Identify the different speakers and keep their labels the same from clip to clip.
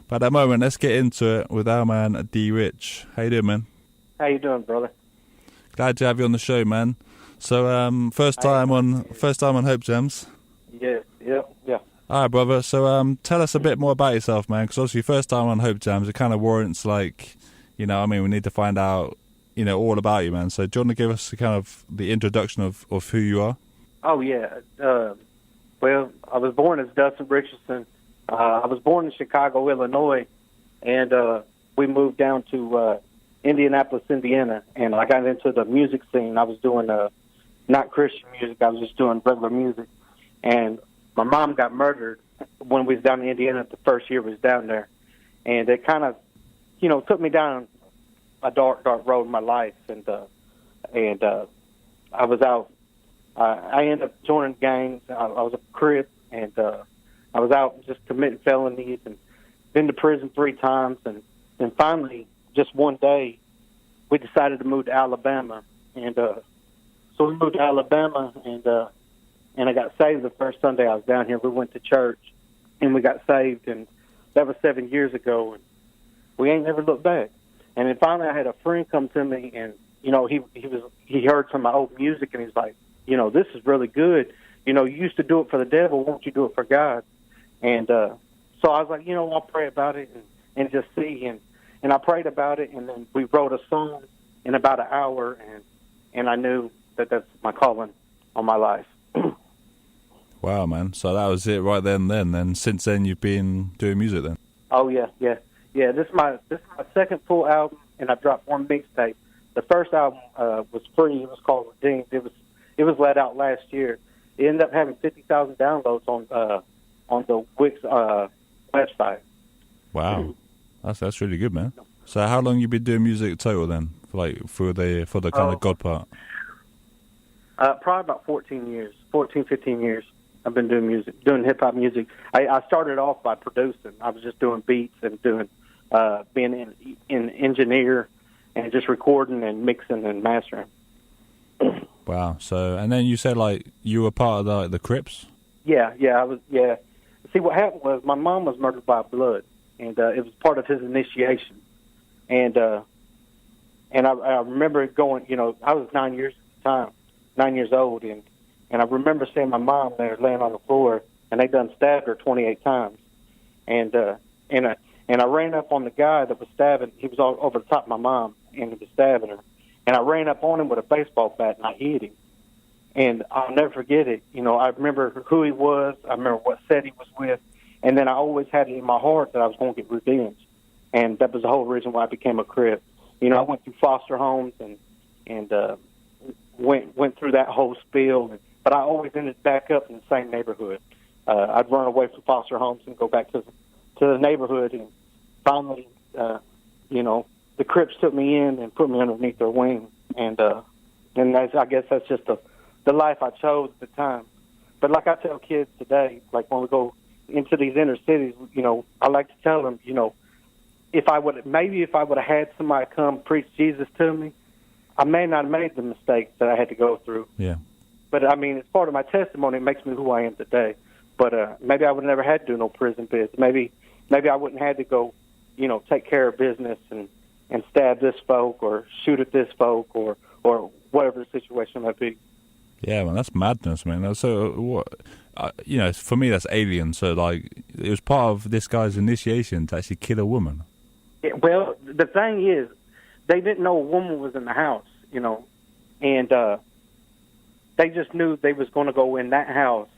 Speaker 1: But at the moment, let's get into it with our man D Rich. How you doing, man?
Speaker 2: How you doing, brother?
Speaker 1: Glad to have you on the show, man. So, first time on HopeJamz.
Speaker 2: Yeah.
Speaker 1: All right, brother. So, tell us a bit more about yourself, man. Because obviously, first time on HopeJamz, it kind of warrants we need to find out, all about you, man. So, do you want to give us kind of the introduction of who you are?
Speaker 2: Oh yeah. Well, I was born as Dustin Richardson. I was born in Chicago, Illinois, and we moved down to Indianapolis, Indiana, and I got into the music scene. I was doing not Christian music. I was just doing regular music. And my mom got murdered when we was down in Indiana the first year we was down there. And it kind of, took me down a dark, dark road in my life. And I was out. I ended up joining gangs. I was a Crip, and I was out just committing felonies and been to prison 3 times. And then finally, just one day, we decided to move to Alabama. And so we moved to Alabama, and I got saved the first Sunday I was down here. We went to church, and we got saved, and that was 7 years ago, and we ain't never looked back. And then finally I had a friend come to me, and, he heard some of my old music, and he's like, this is really good. You used to do it for the devil. Won't you do it for God? And so I was like, I'll pray about it and just see. And I prayed about it, and then we wrote a song in about an hour, and I knew that that's my calling on my life.
Speaker 1: Wow, man. So that was it right then. And since then, you've been doing music then?
Speaker 2: Oh, yeah. This is my second full album, and I dropped 1 mixtape. The first album was free. It was called Redeemed. It was let out last year. It ended up having 50,000 downloads on the Wix website.
Speaker 1: Wow, that's really good, man. So how long you been doing music total then, for the kind of God part?
Speaker 2: Probably about 14 years, 15 years. I've been doing music, doing hip hop music. I started off by producing. I was just doing beats and doing being an engineer and just recording and mixing and mastering.
Speaker 1: Wow. So, and then you said you were part of the Crips? Yeah,
Speaker 2: I was. Yeah. See, what happened was my mom was murdered by blood, and it was part of his initiation. And I remember going. I was 9 years at the time, 9 years old, and I remember seeing my mom there laying on the floor, and they done stabbed her 28 times, and I ran up on the guy that was stabbing. He was all over the top of my mom, and he was stabbing her. And I ran up on him with a baseball bat, and I hit him. And I'll never forget it. I remember who he was. I remember what set he was with. And then I always had it in my heart that I was going to get revenge. And that was the whole reason why I became a Crip. I went through foster homes and went through that whole spiel. But I always ended back up in the same neighborhood. I'd run away from foster homes and go back to the neighborhood. And finally, the Crips took me in and put me underneath their wing, and I guess that's just the life I chose at the time. But like I tell kids today, like when we go into these inner cities, I like to tell them, if I would have had somebody come preach Jesus to me, I may not have made the mistakes that I had to go through.
Speaker 1: Yeah.
Speaker 2: But I mean, it's part of my testimony. It makes me who I am today. But maybe I would have never had to do no prison biz. Maybe I wouldn't have had to go, take care of business and stab this folk or shoot at this folk or whatever the situation might be.
Speaker 1: Yeah, man, that's madness, man. So, what? For me, that's alien. So, it was part of this guy's initiation to actually kill a woman.
Speaker 2: Yeah, well, the thing is, they didn't know a woman was in the house, and they just knew they was going to go in that house,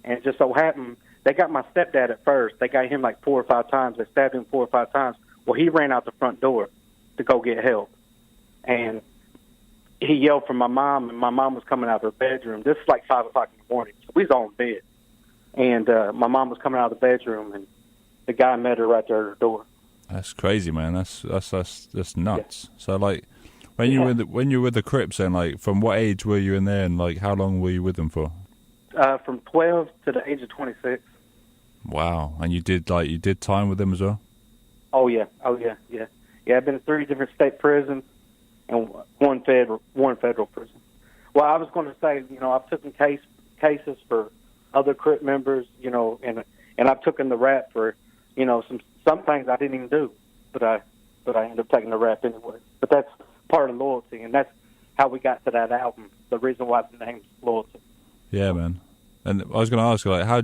Speaker 2: and it just so happened they got my stepdad at first. They got him 4 or 5 times. They stabbed him 4 or 5 times. Well, he ran out the front door to go get help. And he yelled for my mom, and my mom was coming out of her bedroom. This is 5 o'clock in the morning, so we was all in bed. And my mom was coming out of the bedroom, and the guy met her right there at her door.
Speaker 1: That's crazy, man. That's nuts. Yeah. So, when you were with the Crips, then, from what age were you in there, and, how long were you with them for?
Speaker 2: From 12 to the age of 26.
Speaker 1: Wow. And you did time with them as well?
Speaker 2: Oh, yeah. Yeah, I've been in 3 different state prisons and one federal prison. Well, I was going to say, I've taken cases for other Crip members, and I've taken the rap for, some some things I didn't even do, but I ended up taking the rap anyway. But that's part of loyalty, and that's how we got to that album. The reason why the name's Loyalty.
Speaker 1: Yeah, man. And I was going to ask you, like, how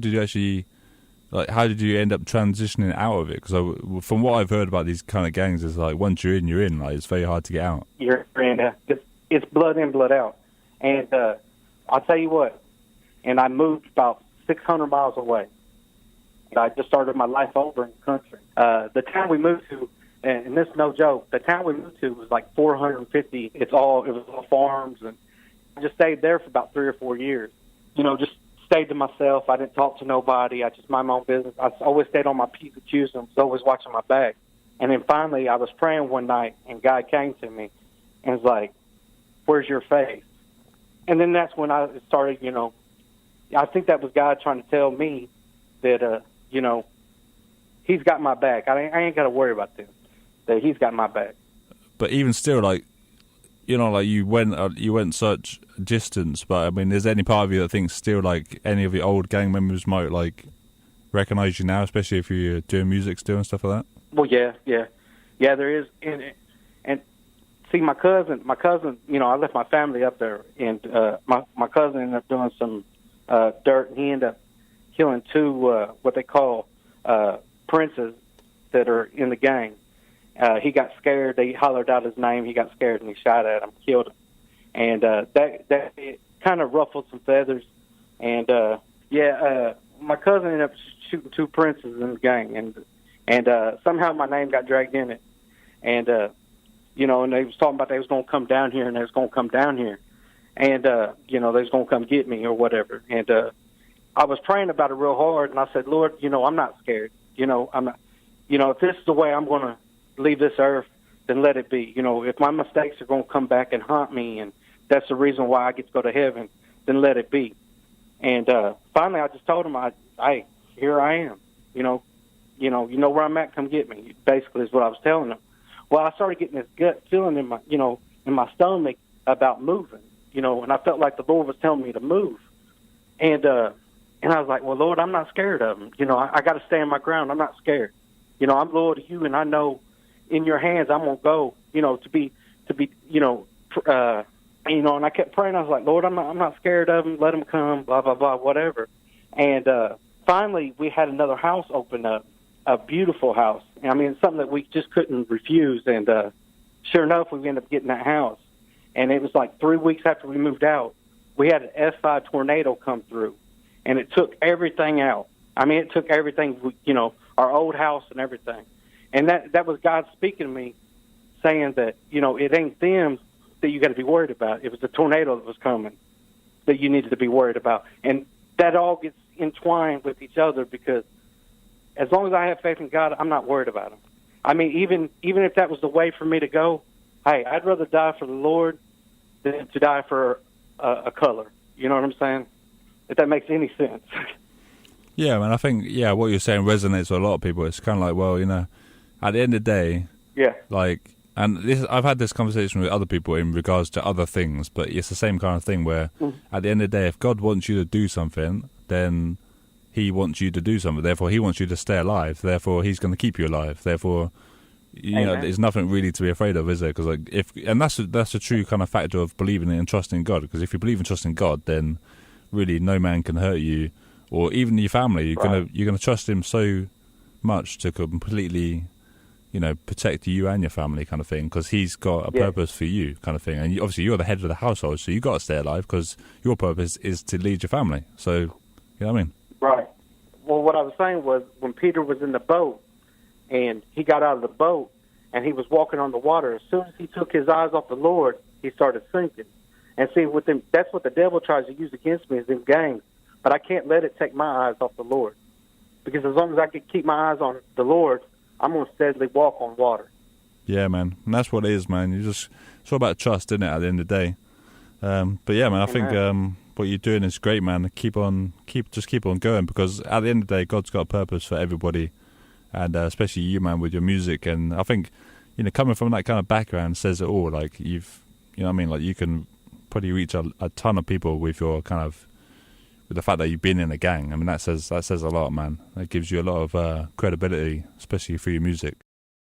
Speaker 1: did you end up transitioning out of it? Because from what I've heard about these kind of gangs, is like once you're in, you're in. Like, it's very hard to get out.
Speaker 2: You're in. It's blood in, blood out. And I'll tell you what. And I moved about 600 miles away. I just started my life over in the country. The town we moved to, and this is no joke, the town we moved to was like 450. It was all farms, and I just stayed there for about 3 or 4 years. You know, just stayed to myself. I didn't talk to nobody. I just mind my own business. I always stayed on my P's and Q's and was always watching my back. And then finally, I was praying one night, and God came to me and was like, "Where's your faith?" And then that's when I started, you know, I think that was God trying to tell me that, you know, He's got my back. I ain't got to worry about them. That He's got my back.
Speaker 1: But even still, like, you know, like you went such distance. But I mean, is there any part of you that thinks still like any of your old gang members might like recognize you now, especially if you're doing music still and stuff like that?
Speaker 2: Well, yeah, there is. And see, my cousin, you know, I left my family up there, and my cousin ended up doing some dirt, and he ended up killing 2 what they call princes that are in the gang. He got scared. They hollered out his name. He got scared, and he shot at him, killed him. And that it kind of ruffled some feathers. And my cousin ended up shooting 2 princes in the gang, and somehow my name got dragged in it. And you know, and they was talking about they was going to come down here, and they was going to come down here, and you know, they was going to come get me or whatever. And I was praying about it real hard, and I said, Lord, you know, I'm not scared. You know, I'm not. You know, if this is the way I'm going to leave this earth, then let it be. You know, if my mistakes are going to come back and haunt me, and that's the reason why I get to go to heaven, then let it be. And finally, I just told him, hey, here I am. You know where I'm at. Come get me. Basically, is what I was telling him. Well, I started getting this gut feeling in my stomach about moving. You know, and I felt like the Lord was telling me to move. And I was like, well, Lord, I'm not scared of him. You know, I got to stand my ground. I'm not scared. You know, I'm loyal to you, and I know in your hands I'm going to go, you know, to be, you know, and I kept praying. I was like, Lord, I'm not scared of him. Let him come, blah, blah, blah, whatever. And finally, we had another house open up, a beautiful house. I mean, something that we just couldn't refuse. And sure enough, we ended up getting that house. And it was like 3 weeks after we moved out, we had an F5 tornado come through, and it took everything out. I mean, it took everything, you know, our old house and everything. And that was God speaking to me, saying that, you know, it ain't them that you got to be worried about. It was the tornado that was coming that you needed to be worried about. And that all gets entwined with each other, because as long as I have faith in God, I'm not worried about him. I mean, even if that was the way for me to go, hey, I'd rather die for the Lord than to die for a color. You know what I'm saying? If that makes any sense.
Speaker 1: Yeah, man, I think, what you're saying resonates with a lot of people. It's kind of like, well, you know, at the end of the day, like, and I've had this conversation with other people in regards to other things, but it's the same kind of thing where at the end of the day, if God wants you to do something, then he wants you to do something. Therefore, he wants you to stay alive. Therefore, he's going to keep you alive. Therefore, you know, there's nothing really to be afraid of, is there? Because that's a true kind of factor of believing and trusting God. Because if you believe and trust in God, then really no man can hurt you, or even your family. You're gonna trust him so much to completely, you know, protect you and your family, kind of thing. Because he's got a purpose for you, kind of thing. And obviously, you're the head of the household, so you got to stay alive because your purpose is to lead your family. So, you know what I mean?
Speaker 2: Right. Well, what I was saying was when Peter was in the boat and he got out of the boat and he was walking on the water, as soon as he took his eyes off the Lord, he started sinking. And see, with them, that's what the devil tries to use against me, is them gangs. But I can't let it take my eyes off the Lord, because as long as I can keep my eyes on the Lord, I'm going to steadily walk on water. Yeah,
Speaker 1: man. And that's what it is, man. It's all about trust, isn't it, at the end of the day? But yeah, man, I think what you're doing is great, man. Keep on going, because at the end of the day, God's got a purpose for everybody, and especially you, man, with your music. And I think, you know, coming from that kind of background says it all. Like, you know what I mean? Like, you can probably reach a ton of people with your kind of, with the fact that you've been in a gang. I mean, that says a lot, man. That gives you a lot of credibility, especially for your music.